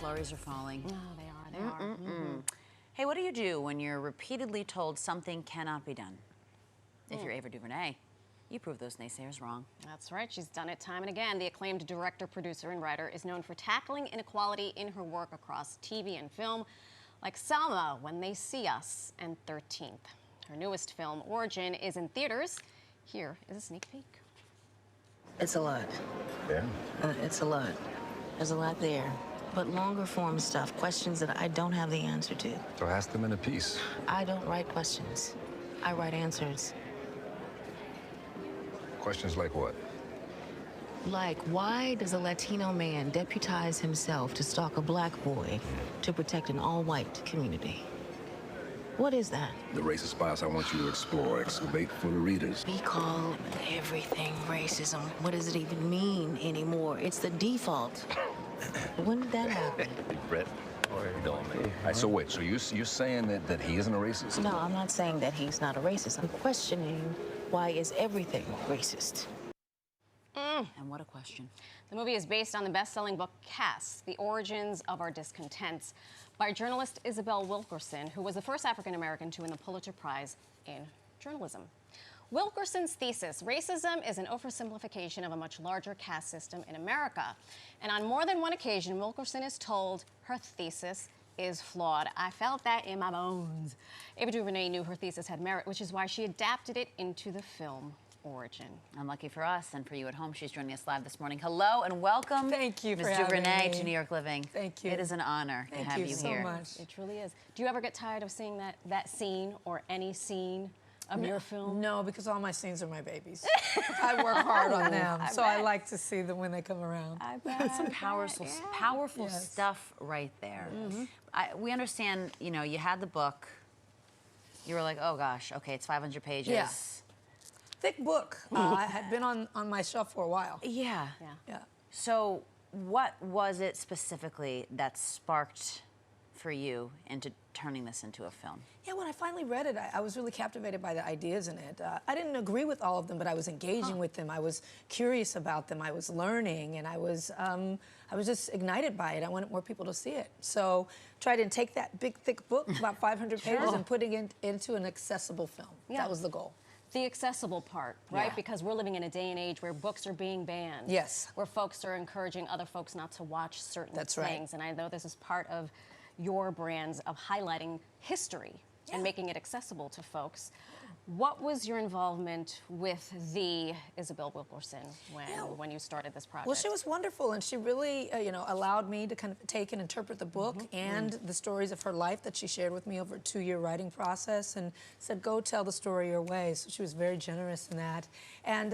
flurries are falling. Oh, they are. Hey, what do you do when you're repeatedly told something cannot be done? If you're Ava Duvernay, you prove those naysayers wrong. That's right. She's done it time and again. The acclaimed director, producer, and writer is known for tackling inequality in her work across TV and film, like Selma, When They See Us, and 13th. Her newest film, Origin, is in theaters. Here is a sneak peek. It's a lot. Yeah? It's a lot. There's a lot there. But longer form stuff, questions that I don't have the answer to. So ask them in a piece. I don't write questions. I write answers. Questions like what? Like, why does a Latino man deputize himself to stalk a black boy to protect an all-white community? What is that? The racist bias I want you to explore, excavate for the readers. We call everything racism. What does it even mean anymore? It's the default. When did that happen? Brett, don't me. All right, so wait, so you're saying that he isn't a racist? No, I'm not saying that he's not a racist. I'm questioning why is everything racist? And what a question. The movie is based on the best-selling book Caste, The Origins of Our Discontents, by journalist Isabel Wilkerson, who was the first African-American to win the Pulitzer Prize in journalism. Wilkerson's thesis, racism is an oversimplification of a much larger caste system in America. And on more than one occasion, Wilkerson is told her thesis is flawed. I felt that in my bones. Ava Duvernay knew her thesis had merit, which is why she adapted it into the film Origin. Unlucky for us and for you at home, she's joining us live this morning. Hello and welcome. Thank you for Ms. having Duvernay me. to New York Living. Thank you. It is an honor to have you here. Thank you so much. It truly is. Do you ever get tired of seeing that scene or any scene of your film? No, because all my scenes are my babies. I work hard on them, so I like to see them when they come around. I bet. Some powerful Yes. stuff right there. We understand, you know, you had the book. You were like, oh gosh, okay, it's 500 pages. Yeah. Thick book. I had been on my shelf for a while. Yeah. Yeah. So what was it specifically that sparked for you into turning this into a film? Yeah, when I finally read it, I was really captivated by the ideas in it. I didn't agree with all of them, but I was engaging with them. I was curious about them. I was learning, and I was just ignited by it. I wanted more people to see it. So tried to take that big, thick book, about 500 pages, and putting it into an accessible film. Yeah. That was the goal. The accessible part, right? Yeah. Because we're living in a day and age where books are being banned. Yes. Where folks are encouraging other folks not to watch certain That's right. things. And I know this is part of your brands of highlighting history and making it accessible to folks. What was your involvement with the Isabel Wilkerson when you started this project? Well, she was wonderful, and she really, allowed me to kind of take and interpret the book and the stories of her life that she shared with me over a 2-year writing process, and said, go tell the story your way. So she was very generous in that. And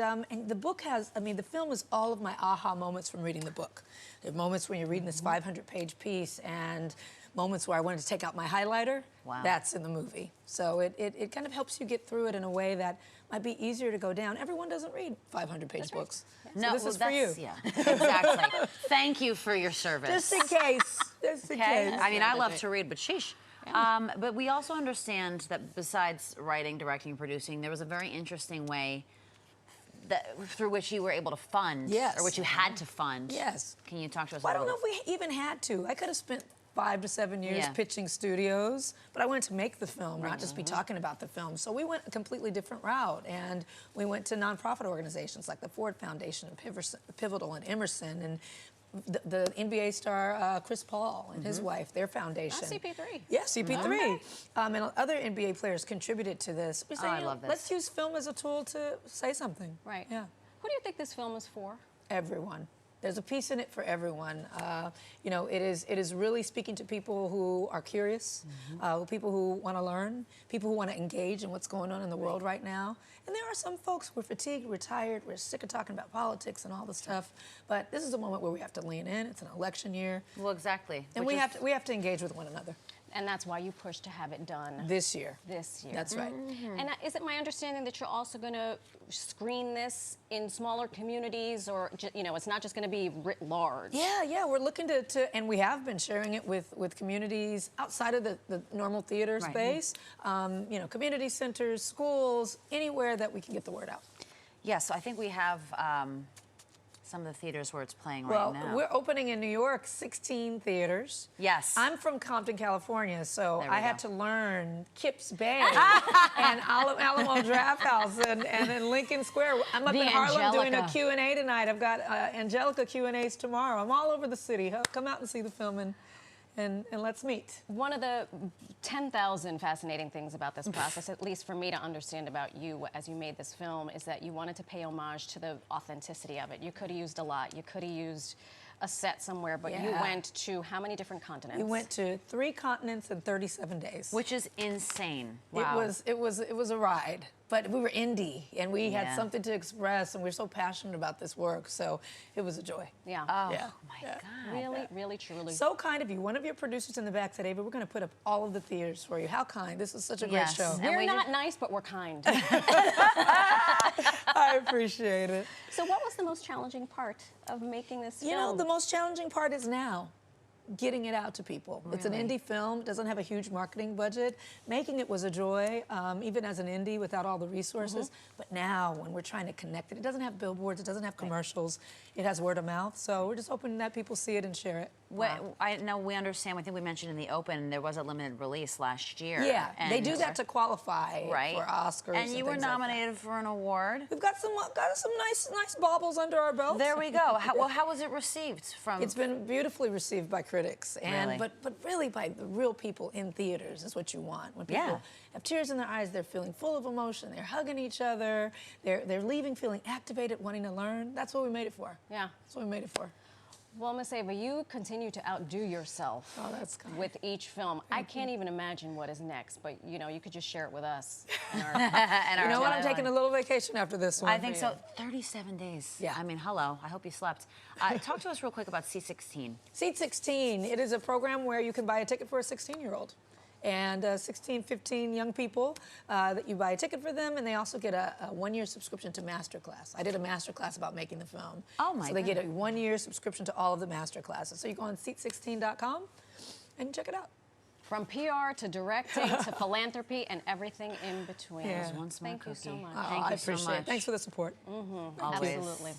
the book has, the film is all of my aha moments from reading the book. There are moments when you're reading this 500-page piece, and moments where I wanted to take out my highlighter. Wow. That's in the movie. So it kind of helps you get through it in a way that might be easier to go down. Everyone doesn't read 500-page books. So No, this is for you. Yeah, exactly. Thank you for your service. Just in case. Just in Okay. case. I mean, I love to read, but sheesh. But we also understand that besides writing, directing, and producing, there was a very interesting way through which you were able to fund, Yes. or which you had to fund. Yes. Can you talk to us Well, I about don't know if we even had to. I could have spent 5 to 7 years Yeah. pitching studios, but I wanted to make the film, not just be talking about the film. So we went a completely different route, and we went to nonprofit organizations like the Ford Foundation, and Pivotal, and Emerson, and the NBA star Chris Paul and his wife, their foundation. CP3. Yeah, CP3. And other NBA players contributed to this. We said, I love this. Let's use film as a tool to say something. Right. Yeah. Who do you think this film is for? Everyone. There's a piece in it for everyone. It is really speaking to people who are curious, people who want to learn, people who want to engage in what's going on in the world right now. And there are some folks who are fatigued, we're tired, we're sick of talking about politics and all this stuff. But this is a moment where we have to lean in. It's an election year. Well, exactly. And we have to engage with one another. And that's why you pushed to have it done This year. this year. That's right. And is it my understanding that you're also going to screen this in smaller communities, or it's not just going to be writ large? Yeah, we're looking to and we have been sharing it with communities outside of the normal theater space, community centers, schools, anywhere that we can get the word out. Yeah, so I think we have some of the theaters where it's playing Well, right now? we're opening in New York, 16 theaters. Yes. I'm from Compton, California, so There we I had go. to learn Kips Bay and Alamo Draft House and then Lincoln Square. I'm up The in Harlem doing a Angelica. Q&A tonight. I've got Angelica Q&As tomorrow. I'm all over the city. Come out and see the film and let's meet. One of the 10,000 fascinating things about this process, at least for me to understand about you as you made this film, is that you wanted to pay homage to the authenticity of it. You could have used a lot. You could have used a set somewhere, but you Yeah. went to how many different continents? We went to 3 continents in 37 days. Which is insane. Wow. It was a ride, but we were indie and we Yeah. had something to express, and we're so passionate about this work, so it was a joy. Yeah. Oh, Yeah. my Yeah. God. Really, really, truly. So kind of you. One of your producers in the back said, Ava, we're going to put up all of the theaters for you. How kind. This is such a great Yes. show. And We're we not just- nice, but we're kind. I appreciate it. So what was the most challenging part of making this film? You know, the most challenging part is now getting it out to people. It's an Really? indie film, doesn't have a huge marketing budget. Making it was a joy, even as an indie without all the resources. But now, when we're trying to connect it, it doesn't have billboards, it doesn't have commercials, it has word of mouth. So we're just hoping that people see it and share it. I know we understand. I think we mentioned in the open there was a limited release last year. Yeah, they and- do that to qualify right for Oscars. And you were things like that. nominated for an award. We've got some nice baubles under our belts. There we go. How was it received from? It's been beautifully received by critics, and Really? but really by the real people in theaters is what you want. When people Yeah. have tears in their eyes, they're feeling full of emotion, they're hugging each other, they're leaving feeling activated, wanting to learn. That's what we made it for. Yeah. That's what we made it for. Well, Miss Ava, you continue to outdo yourself Oh, that's kind. with each film. I can't even imagine what is next, but you know, you could just share it with us. And our, and You know what? I'm timeline. taking a little vacation after this one. I think so. 37 days. Yeah. I mean, hello. I hope you slept. Talk to us real quick about C16. Seat 16, it is a program where you can buy a ticket for a 16-year-old. And 16, 15 young people that you buy a ticket for them, and they also get a one-year subscription to Masterclass. I did a Masterclass about making the film. Oh, my So they get a one-year subscription to all of the Masterclasses. So you go on seat16.com and check it out. from PR to directing to philanthropy and everything in between. Yeah. One small Thank you so cookie. much. Oh, Thank I you so appreciate it. much. Thanks for the support. Always. Absolutely.